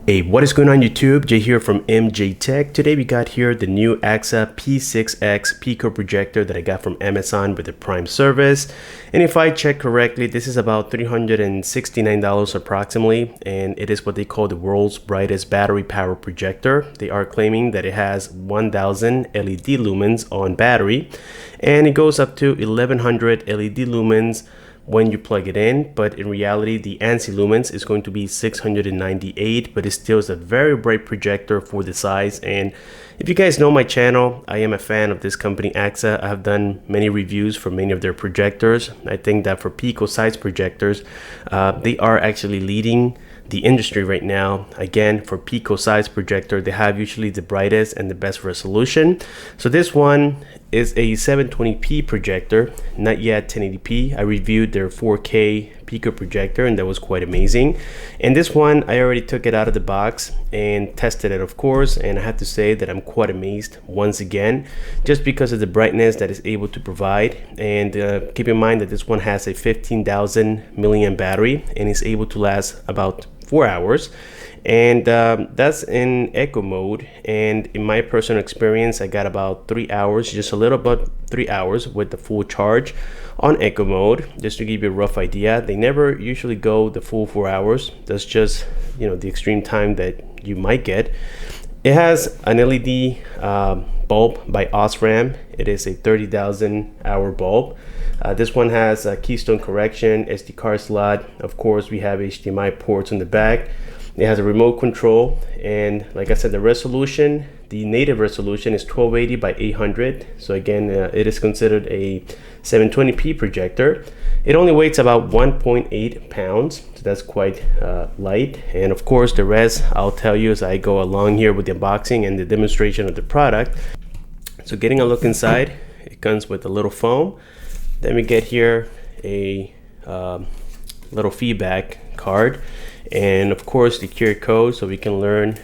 Hey, what is going on YouTube? Jay here from MJTech. Today we got here the new AAXA P6X Pico projector that I got from Amazon with the Prime service. And if I check correctly, this is about $369 approximately, and it is what they call the world's brightest battery power projector. They are claiming that it has 1000 LED lumens on battery, and it goes up to 1100 LED lumens when you plug it in, but in reality the ANSI lumens is going to be 698, but it still is a very bright projector for the size. And if you guys know my channel, I am a fan of this company AAXA. I have done many reviews for many of their projectors. I think that for Pico size projectors, they are actually leading the industry right now. Again, for Pico size projector, they have usually the brightest and the best resolution. So this one is a 720p projector, not yet 1080p. I reviewed their 4K Pico projector and that was quite amazing. And this one, I already took it out of the box and tested it, of course, and I have to say that I'm quite amazed once again, just because of the brightness that it's able to provide. And keep in mind that this one has a 15,000 milliamp battery and is able to last about 4 hours, and that's in eco mode. And in my personal experience, I got about 3 hours, just a little about 3 hours with the full charge on eco mode. Just to give you a rough idea, they never usually go the full 4 hours. That's just, you know, the extreme time that you might get. It has an LED bulb by Osram. It is a 30,000 hour bulb. This one has a keystone correction, SD card slot. Of course, we have HDMI ports on the back. It has a remote control, and like I said, the resolution, the native resolution is 1280 by 800. So again, it is considered a 720p projector. It only weighs about 1.8 pounds, so that's quite light. And of course, the rest I'll tell you as I go along here with the unboxing and the demonstration of the product. So getting a look inside, it comes with a little foam. Then we get here a little feedback card, and of course the QR code, so we can learn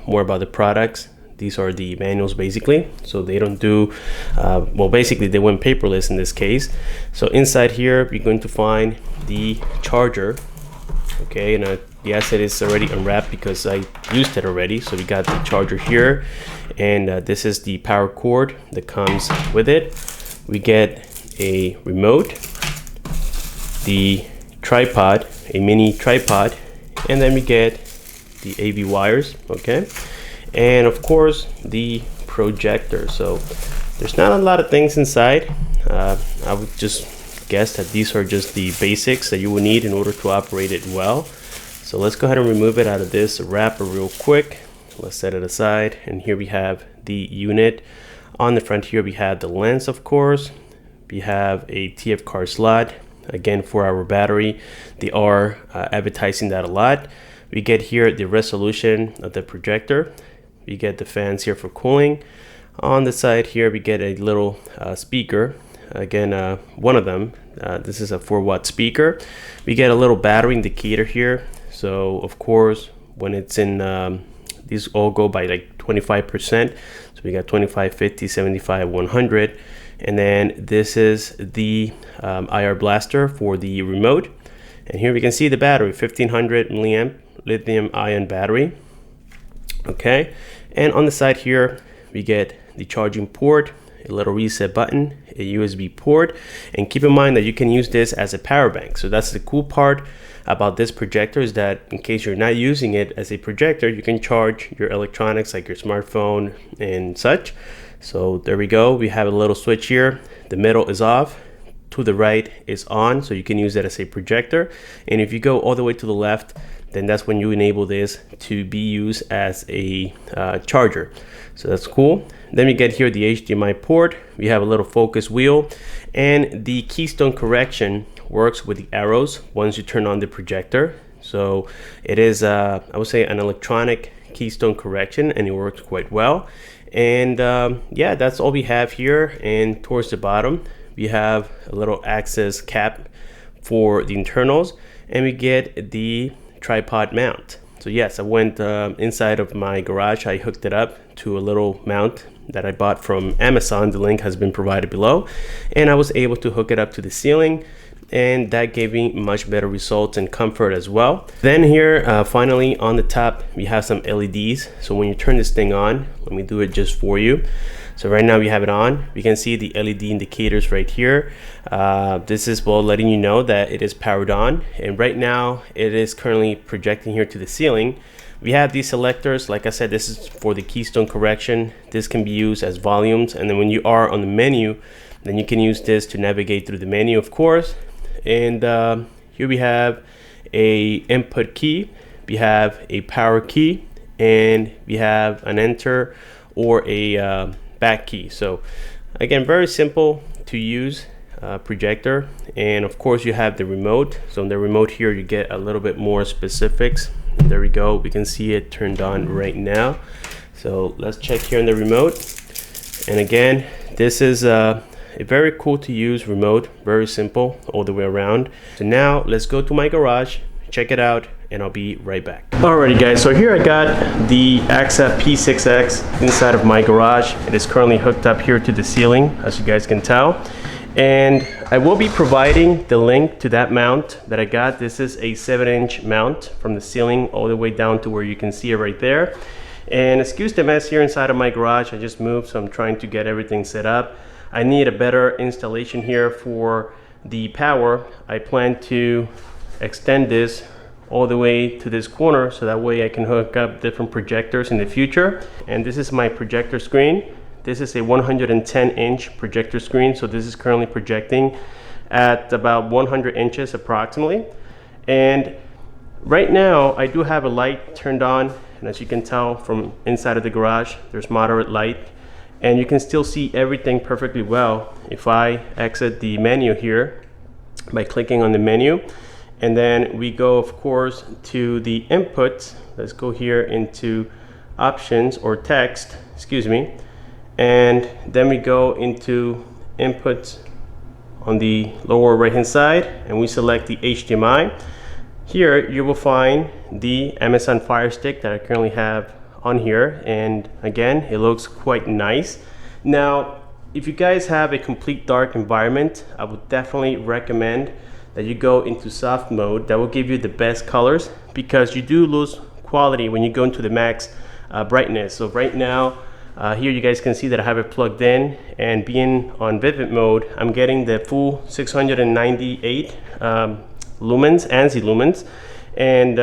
more about the products. These are the manuals basically, so they don't do well, basically they went paperless in this case. So inside here you're going to find the charger. Okay, and yes, it is already unwrapped because I used it already. So we got the charger here, and this is the power cord that comes with it. We get a remote, the tripod, a mini tripod, and then we get the AV wires. Okay, and of course the projector. So there's not a lot of things inside. I would just guess that these are just the basics that you will need in order to operate it well. So let's go ahead and remove it out of this wrapper real quick. Let's set it aside, and here we have the unit. On the front here we have the lens, of course. We have a TF card slot, again 4-hour battery. They are advertising that a lot. We get here the resolution of the projector. We get the fans here for cooling. On the side here we get a little speaker. Again, one of them, this is a 4-watt speaker. We get a little battery indicator here. So of course, when it's in, these all go by like 25%. So we got 25, 50, 75, 100. And then this is the IR blaster for the remote. And here we can see the battery, 1500 milliamp lithium ion battery. Okay, and on the side here we get the charging port, a little reset button, a USB port, and keep in mind that you can use this as a power bank. So that's the cool part about this projector, is that in case you're not using it as a projector, you can charge your electronics like your smartphone and such. So there we go. We have a little switch here. The middle is off, to the right is on, so you can use it as a projector. And if you go all the way to the left, then that's when you enable this to be used as a charger. So that's cool. Then we get here the HDMI port. We have a little focus wheel, and the keystone correction works with the arrows once you turn on the projector. So it is, I would say, an electronic keystone correction, and it works quite well. And yeah, that's all we have here. And towards the bottom we have a little access cap for the internals, and we get the tripod mount. So yes, I went inside of my garage, I hooked it up to a little mount that I bought from Amazon. The link has been provided below, and I was able to hook it up to the ceiling, and that gave me much better results and comfort as well. Then here, finally on the top, we have some LEDs. So when you turn this thing on, let me do it just for you. So right now we have it on. You can see the LED indicators right here. This is letting you know that it is powered on. And right now it is currently projecting here to the ceiling. We have these selectors. Like I said, this is for the keystone correction. This can be used as volumes. And then when you are on the menu, then you can use this to navigate through the menu, of course. And here we have a input key. We have a power key, and we have an enter or a back key. So again, very simple to use projector. And of course you have the remote. So in the remote here you get a little bit more specifics. And there we go, we can see it turned on right now. So let's check here in the remote. And again, this is a very cool to use remote, very simple all the way around. So now let's go to my garage, check it out, and I'll be right back. Alrighty guys, so here I got the AAXA P6X inside of my garage. It is currently hooked up here to the ceiling, as you guys can tell. And I will be providing the link to that mount that I got. This is a 7-inch mount from the ceiling all the way down to where you can see it right there. And excuse the mess here inside of my garage. I just moved, so I'm trying to get everything set up. I need a better installation here for the power. I plan to extend this all the way to this corner, so that way I can hook up different projectors in the future. And this is my projector screen. This is a 110-inch projector screen, so this is currently projecting at about 100 inches approximately. And right now I do have a light turned on, and as you can tell from inside of the garage, there's moderate light, and you can still see everything perfectly well if I exit the menu here by clicking on the menu. And then we go, of course, to the input. Let's go here into options or text, excuse me. And then we go into input on the lower right hand side, and we select the HDMI. Here you will find the Amazon Fire Stick that I currently have on here. And again, it looks quite nice. Now, if you guys have a complete dark environment, I would definitely recommend that you go into soft mode. That will give you the best colors, because you do lose quality when you go into the max brightness. So right now, here you guys can see that I have it plugged in, and being on vivid mode, I'm getting the full 698 lumens, ANSI lumens. And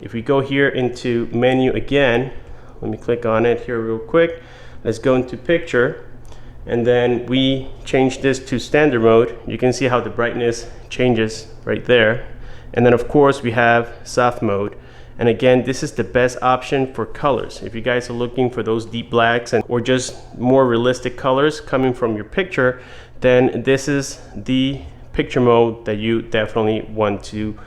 if we go here into menu again, let me click on it here real quick. Let's go into picture. And then we change this to standard mode. You can see how the brightness changes right there. And then of course we have soft mode. And again, this is the best option for colors. If you guys are looking for those deep blacks or just more realistic colors coming from your picture, then this is the picture mode that you definitely want to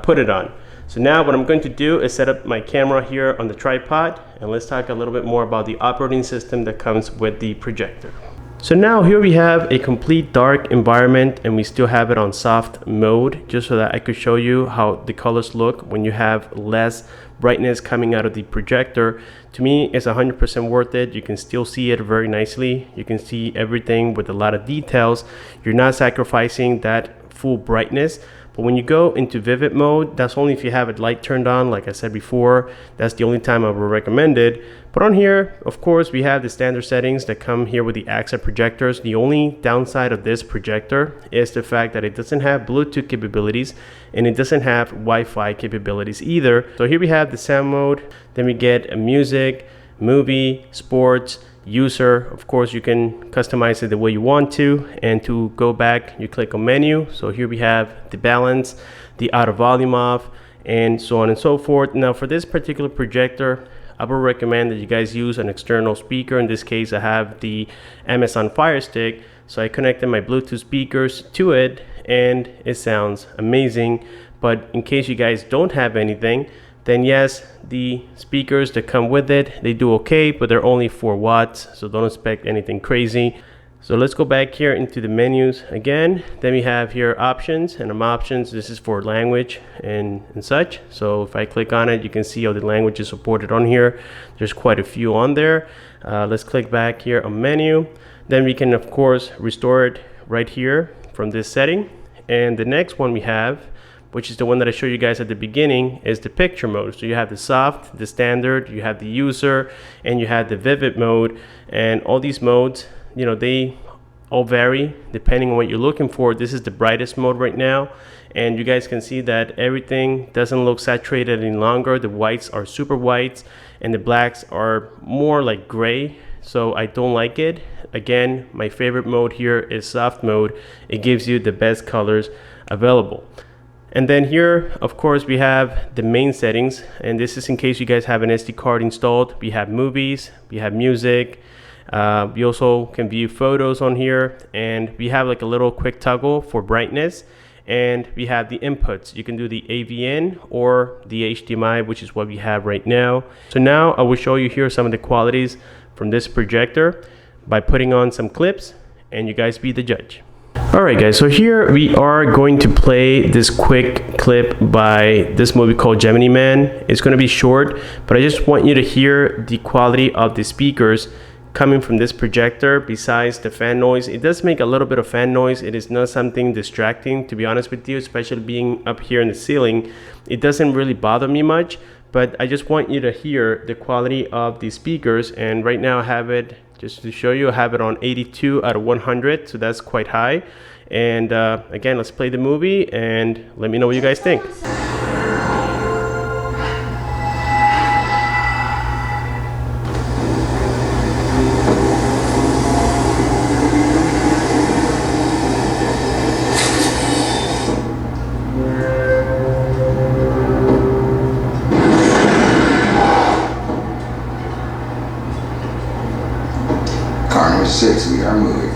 put it on. So now what I'm going to do is set up my camera here on the tripod, and let's talk a little bit more about the operating system that comes with the projector. So now here we have a complete dark environment, and we still have it on soft mode, just so that I could show you how the colors look when you have less brightness coming out of the projector. To me, it's 100% worth it. You can still see it very nicely. You can see everything with a lot of details. You're not sacrificing that full brightness. But when you go into vivid mode, that's only if you have it light turned on. Like I said before, that's the only time I would recommend it. But on here, of course, we have the standard settings that come here with the AAXA projectors. The only downside of this projector is the fact that it doesn't have Bluetooth capabilities, and it doesn't have Wi-Fi capabilities either. So here we have the sound mode, then we get a music, movie, sports, user. Of course, you can customize it the way you want to, and to go back you click on menu. So here we have the balance, the auto volume off, and so on and so forth. Now for this particular projector, I would recommend that you guys use an external speaker. In this case, I have the Amazon Fire Stick, so I connected my Bluetooth speakers to it, and it sounds amazing. But in case you guys don't have anything, then yes, the speakers that come with it, they do okay, but they're only 4 watts, so don't expect anything crazy. So let's go back here into the menus again. Then we have here options, and options, this is for language and such. So if I click on it, you can see all the languages supported on here. There's quite a few on there. Let's click back here on menu. Then we can of course restore it right here from this setting. And the next one we have, which is the one that I showed you guys at the beginning, is the picture mode. So you have the soft, the standard, you have the user, and you have the vivid mode. And all these modes, you know, they all vary depending on what you're looking for. This is the brightest mode right now, and you guys can see that everything doesn't look saturated any longer. The whites are super whites and the blacks are more like gray, so I don't like it. Again, my favorite mode here is soft mode. It gives you the best colors available. And then here, of course, we have the main settings, and this is in case you guys have an SD card installed. We have movies, we have music, we also can view photos on here, and we have like a little quick toggle for brightness, and we have the inputs. You can do the AVN or the HDMI, which is what we have right now. So now I will show you here some of the qualities from this projector by putting on some clips, and you guys be the judge. Alright guys, so here we are going to play this quick clip by this movie called Gemini Man. It's going to be short, but I just want you to hear the quality of the speakers coming from this projector. Besides the fan noise, it does make a little bit of fan noise. It is not something distracting, to be honest with you, especially being up here in the ceiling. It doesn't really bother me much, but I just want you to hear the quality of the speakers. And right now I have it, just to show you, I have it on 82 out of 100, so that's quite high. And again, let's play the movie and let me know what you guys think. Car number 6, we are moving.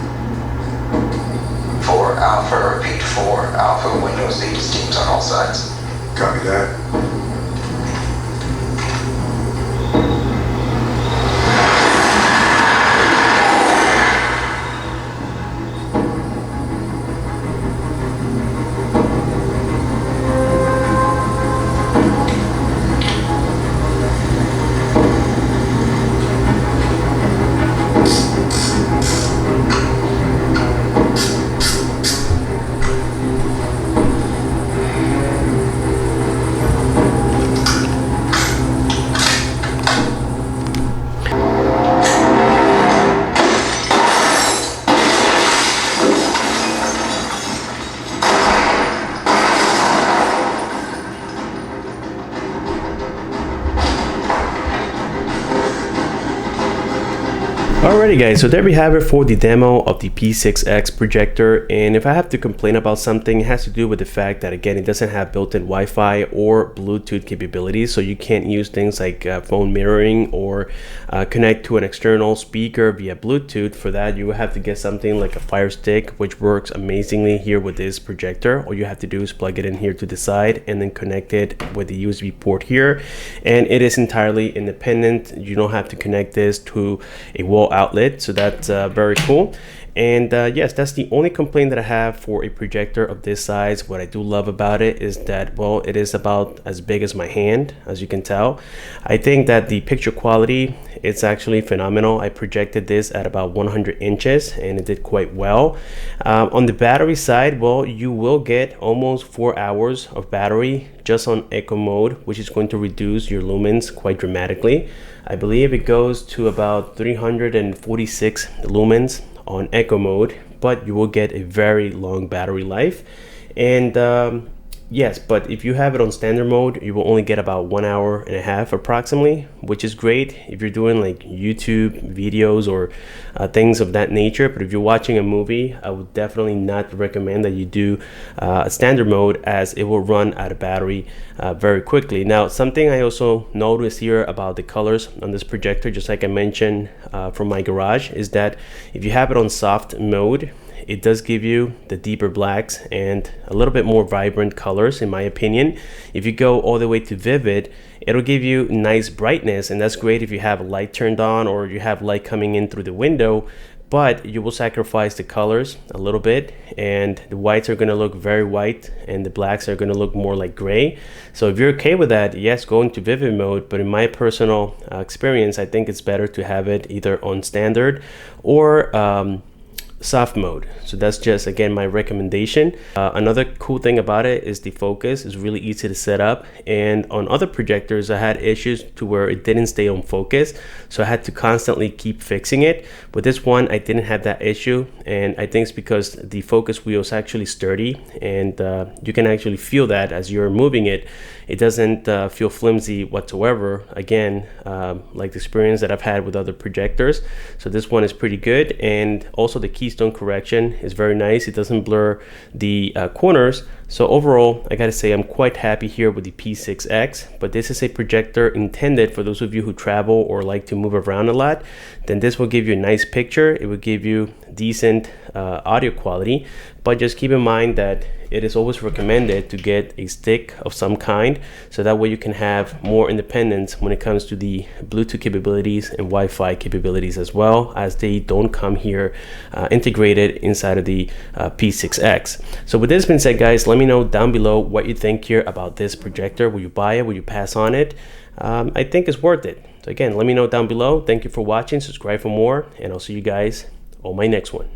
4 Alpha, repeat 4 Alpha, Windows 8 steams on all sides. Copy that. Alrighty guys, so there we have it for the demo of the P6X projector. And if I have to complain about something, it has to do with the fact that, again, it doesn't have built-in Wi-Fi or Bluetooth capabilities, so you can't use things like phone mirroring or connect to an external speaker via Bluetooth. For that, you will have to get something like a Fire Stick, which works amazingly here with this projector. All you have to do is plug it in here to the side and then connect it with the USB port here, and it is entirely independent. You don't have to connect this to a wall outlet, so that's very cool. And yes, that's the only complaint that I have for a projector of this size. What I do love about it is that, well, it is about as big as my hand, as you can tell. I think that the picture quality, it's actually phenomenal. I projected this at about 100 inches and it did quite well. On the battery side, well, you will get almost 4 hours of battery just on eco mode, which is going to reduce your lumens quite dramatically. I believe it goes to about 346 lumens on eco mode, but you will get a very long battery life. And yes, but if you have it on standard mode, you will only get about 1.5 hours approximately, which is great if you're doing like YouTube videos or things of that nature. But if you're watching a movie, I would definitely not recommend that you do a standard mode, as it will run out of battery very quickly. Now, something I also noticed here about the colors on this projector, just like I mentioned from my garage, is that if you have it on soft mode, it does give you the deeper blacks and a little bit more vibrant colors, in my opinion. If you go all the way to vivid, it'll give you nice brightness, and that's great if you have a light turned on or you have light coming in through the window. but you will sacrifice the colors a little bit, and the whites are going to look very white and the blacks are going to look more like gray. So if you're okay with that, yes, go into vivid mode, but in my personal experience, I think it's better to have it either on standard or soft mode. So that's just, again, my recommendation. Another cool thing about it is the focus is really easy to set up, and on other projectors I had issues to where it didn't stay on focus, so I had to constantly keep fixing it. But this one I didn't have that issue, and I think it's because the focus wheel is actually sturdy, and you can actually feel that as you're moving it. It doesn't feel flimsy whatsoever, again, like the experience that I've had with other projectors. So this one is pretty good, and also the keystone correction is very nice. It doesn't blur the corners. So overall, I gotta say I'm quite happy here with the P6X, but this is a projector intended for those of you who travel or like to move around a lot. Then this will give you a nice picture. It will give you decent audio quality, but just keep in mind that it is always recommended to get a stick of some kind, so that way you can have more independence when it comes to the Bluetooth capabilities and Wi-Fi capabilities, as well as they don't come here integrated inside of the P6X. So with this being said, guys, let me know down below what you think here about this projector. Will you buy it? Will you pass on it? I think it's worth it. So again, let me know down below. Thank you for watching. Subscribe for more, and I'll see you guys on my next one.